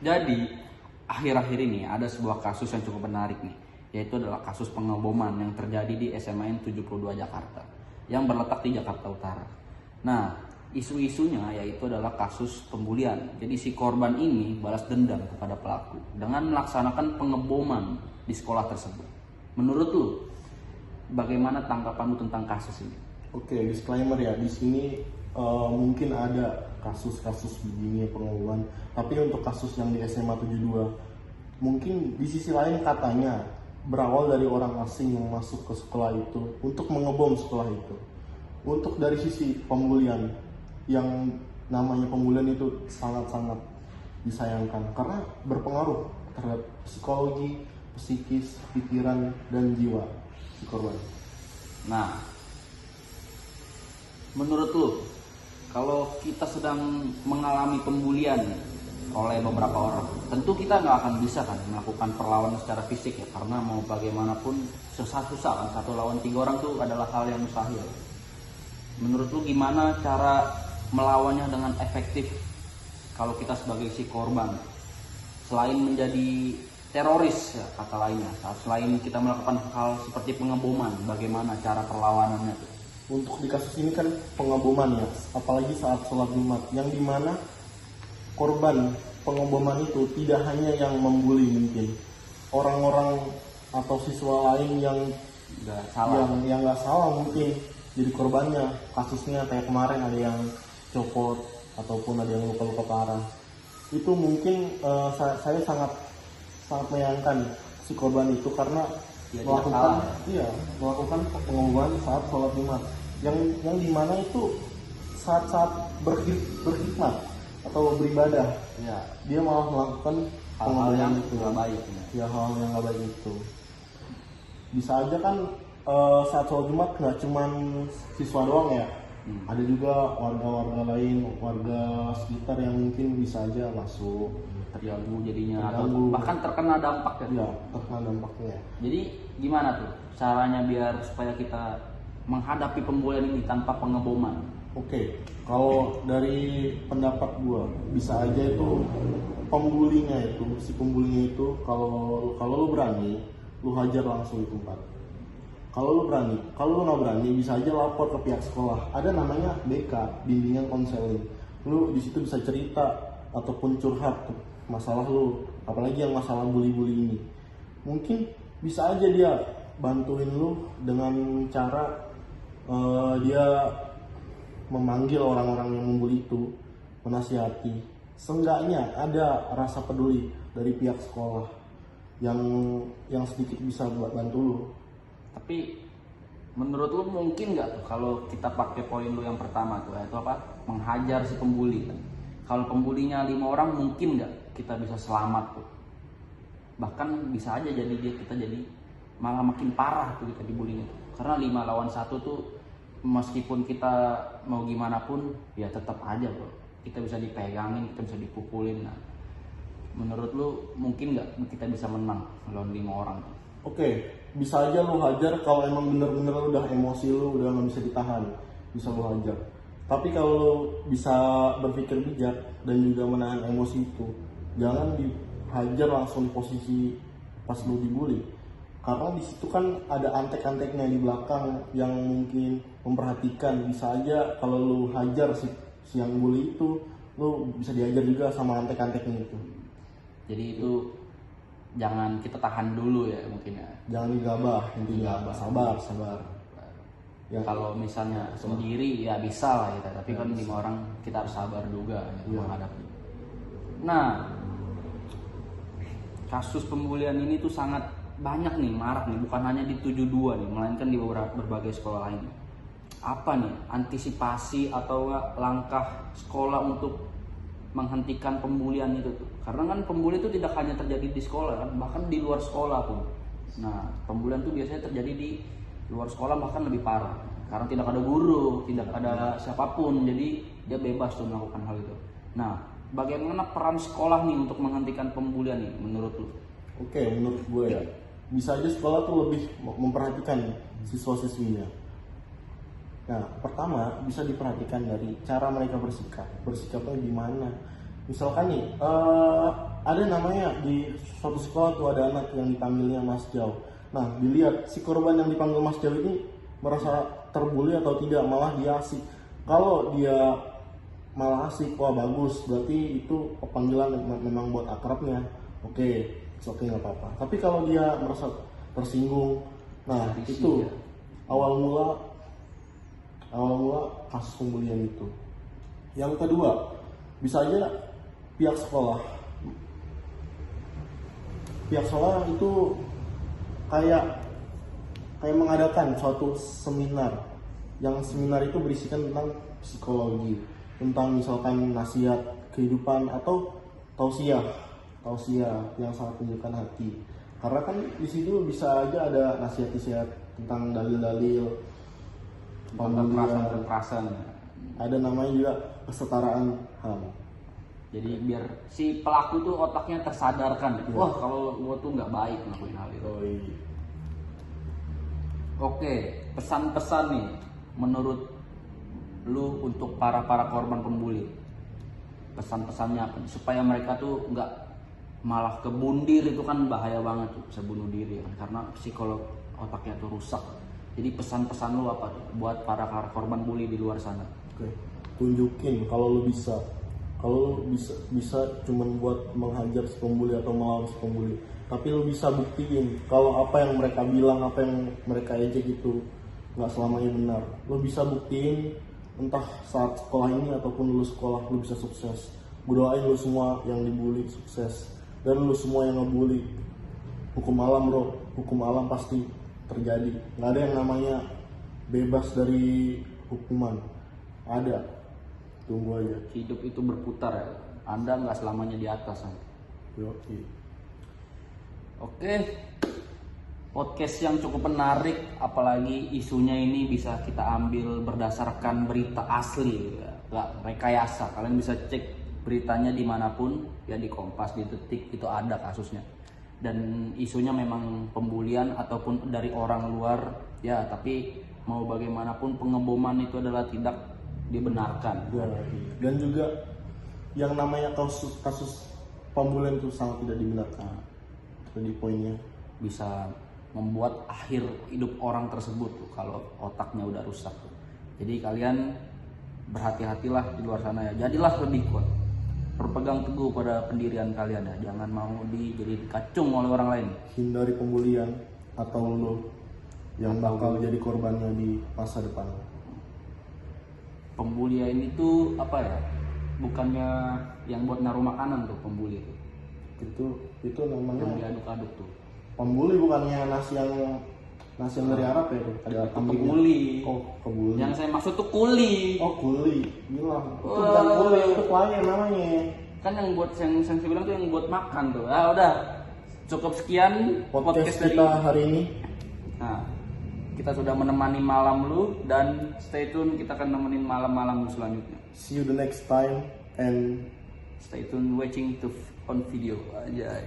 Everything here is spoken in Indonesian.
Jadi akhir-akhir ini ada sebuah kasus yang cukup menarik nih, yaitu adalah kasus pengeboman yang terjadi di SMAN 72 Jakarta yang berletak di Jakarta Utara. Nah, isu-isunya yaitu adalah kasus pembulian. Jadi si korban ini balas dendam kepada pelaku dengan melaksanakan pengeboman di sekolah tersebut. Menurut lu, bagaimana tanggapan lu tentang kasus ini? Oke, disclaimer ya, di sini mungkin ada kasus-kasus begini pengeboman, tapi untuk kasus yang di SMA 72 mungkin di sisi lain katanya berawal dari orang asing yang masuk ke sekolah itu untuk mengebom sekolah itu. Untuk dari sisi pembulian, yang namanya pembulian itu sangat-sangat disayangkan karena berpengaruh terhadap psikologi, psikis, pikiran, dan jiwa si korban. Nah, menurut lu, kalau kita sedang mengalami pembulian oleh beberapa orang, tentu kita nggak akan bisa kan melakukan perlawanan secara fisik ya, karena mau bagaimanapun susah-susah kan, 1 lawan 3 orang tuh adalah hal yang mustahil. Menurut lu gimana cara melawannya dengan efektif kalau kita sebagai si korban, selain menjadi teroris ya, kata lainnya, selain kita melakukan hal seperti pengeboman, bagaimana cara perlawanannya tuh? Untuk di kasus ini kan pengeboman ya, apalagi saat sholat Jumat, yang dimana korban pengeboman itu tidak hanya yang membuli, mungkin orang-orang atau siswa lain yang nggak salah mungkin jadi korbannya. Kasusnya kayak kemarin ada yang copot ataupun ada yang luka-luka parah. Itu mungkin saya sangat menyayangkan si korban itu karena melakukan pengeboman saat sholat Jumat, yang dimana itu saat berkhidmat atau beribadah, Ya, dia malah melakukan hal-hal yang itu nggak baik ya. hal yang nggak baik itu. Bisa aja kan saat sholat Jumat nggak cuman siswa doang ya, ada juga warga-warga lain, warga sekitar yang mungkin bisa aja masuk Terganggu jadinya atau Terganggu. bahkan terkena dampaknya. ya terkena dampaknya. Jadi gimana tuh caranya biar supaya kita menghadapi pembulian ini tanpa pengeboman? Oke, kalau dari pendapat gua bisa aja itu si pembulinya itu kalau lu berani, lu hajar langsung di tempat. Kalau lu nggak berani, bisa aja lapor ke pihak sekolah. Ada namanya BK, bimbingan konseling. Lu di situ bisa cerita ataupun curhat masalah lu, apalagi yang masalah bully-bully ini. Mungkin bisa aja dia bantuin lu dengan cara dia memanggil orang-orang yang membuli itu, menasihati. Seenggaknya ada rasa peduli dari pihak sekolah yang sedikit bisa bantu lu. Tapi menurut lu mungkin nggak tuh kalau kita pakai poin lu yang pertama tuh, yaitu apa? Menghajar si pembuli. Kalau pembulinya 5 orang, mungkin nggak kita bisa selamat tuh? Bahkan bisa aja kita jadi malah makin parah tuh kita dibulinya tuh. Karena 5 lawan 1 tuh, meskipun kita mau gimana pun ya tetap aja bro, kita bisa dipegangin, kita bisa dipukulin. Nah, menurut lu mungkin nggak kita bisa menang lawan 5 orang? Oke, bisa aja lu hajar kalau emang bener-bener udah emosi lu udah nggak bisa ditahan, bisa lu hajar. Tapi kalau lu bisa berpikir bijak dan juga menahan emosi itu, jangan dihajar langsung di posisi pas lu dibully. Karena di situ kan ada antek-anteknya di belakang yang mungkin memperhatikan. Bisa aja kalau lu hajar si yang bully itu, lu bisa dihajar juga sama antek-anteknya itu. Jadi itu jangan kita tahan dulu ya mungkin ya. Jangan digabah, intinya sabar. Ya, kalau misalnya sendiri ya bisa lah kita, tapi kan 5 orang kita harus sabar juga ya, menghadapi. Nah, kasus pembulian ini tuh sangat banyak nih, marak nih, bukan hanya di 72 nih, melainkan di berbagai sekolah lain. Apa nih antisipasi atau langkah sekolah untuk menghentikan pembulian itu tuh? Karena kan pembuli itu tidak hanya terjadi di sekolah kan, bahkan di luar sekolah pun. Nah, pembulian itu biasanya terjadi di luar sekolah, bahkan lebih parah. Karena tidak ada guru, tidak ada siapapun, jadi dia bebas tuh melakukan hal itu. Nah, bagaimana peran sekolah nih untuk menghentikan pembulian nih menurut lu? Oke, menurut gue ya, bisa aja sekolah tuh lebih memperhatikan siswa-siswinya. Nah, pertama bisa diperhatikan dari cara mereka bersikap. Bersikapnya gimana? Misalkan nih, ada namanya di suatu sekolah tuh ada anak yang dipanggilnya Mas Jau. Nah, dilihat si korban yang dipanggil Mas Jau ini merasa terbuli atau tidak, malah dia asik. Kalau dia malah asik, wah bagus, berarti itu panggilan memang buat akrabnya. Oke, nggak apa-apa. Tapi kalau dia merasa tersinggung, nah itu awal mula kasus pembulian itu. Yang kedua, bisa aja pihak sekolah itu kayak mengadakan suatu seminar. Yang seminar itu berisikan tentang psikologi, tentang misalkan nasihat kehidupan atau tausiah yang sangat menyejukkan hati. Karena kan di situ bisa aja ada nasihat tentang dalil-dalil kekerasan. Ada namanya juga kesetaraan HAM. Jadi biar si pelaku tuh otaknya tersadarkan, wah kalau gua tuh nggak baik ngelakuin hal itu. Oke, pesan-pesan nih menurut lu untuk para korban pembuli. Pesan-pesannya apa? Supaya mereka tuh nggak malah kebundir, itu kan bahaya banget tuh, bisa bunuh diri kan, karena psikolog otaknya tuh rusak. Jadi pesan-pesan lu apa tuh buat para korban bully di luar sana? Oke, tunjukin kalau lu bisa. Kalau lu bisa cuman buat menghajar si pembuli atau melawan si pembuli, tapi lu bisa buktiin kalau apa yang mereka bilang, apa yang mereka ejek itu nggak selamanya benar. Lu bisa buktiin entah saat sekolah ini ataupun lulus sekolah lu bisa sukses. Gue doain lu semua yang dibully sukses, dan lu semua yang ngebully, hukum alam bro, hukum alam pasti terjadi. Nggak ada yang namanya bebas dari hukuman. Ada, tunggu aja. Hidup itu berputar ya, Anda nggak selamanya di atas. Oke, podcast yang cukup menarik, apalagi isunya ini bisa kita ambil berdasarkan berita asli, nggak rekayasa. Kalian bisa cek beritanya dimanapun, ya di Kompas, di Detik, itu ada kasusnya. Dan isunya memang pembulian ataupun dari orang luar, ya tapi mau bagaimanapun pengeboman itu adalah tidak dibenarkan. Dan juga yang namanya kasus pembulian itu sangat tidak dibenarkan. Jadi poinnya bisa membuat akhir hidup orang tersebut tuh, kalau otaknya udah rusak tuh. Jadi kalian berhati-hatilah di luar sana ya. Jadilah lebih kuat. Berpegang teguh pada pendirian kalian ya. Jangan mau jadi dikacung oleh orang lain. Hindari pembulian atau lo yang bakal jadi korbannya di masa depan. Pembulian itu apa ya? Bukannya yang buat naruh makanan tuh pembuli itu. Itu namanya yang diaduk-aduk tuh. Pembuli bukannya nasi yang dari Arab ya tuh. Ada kebuli. Oh, kebuli. Yang saya maksud tuh kuli. Oh, kuli. Bilang. Itu bukan kuli, itu klien namanya. Kan yang buat yang saya bilang tuh yang buat makan tuh. Ah udah. Cukup sekian podcast kita hari ini. Nah, kita sudah menemani malam lu, dan stay tune, kita akan nemenin malam-malam lu selanjutnya. See you the next time and stay tune watching on video aja.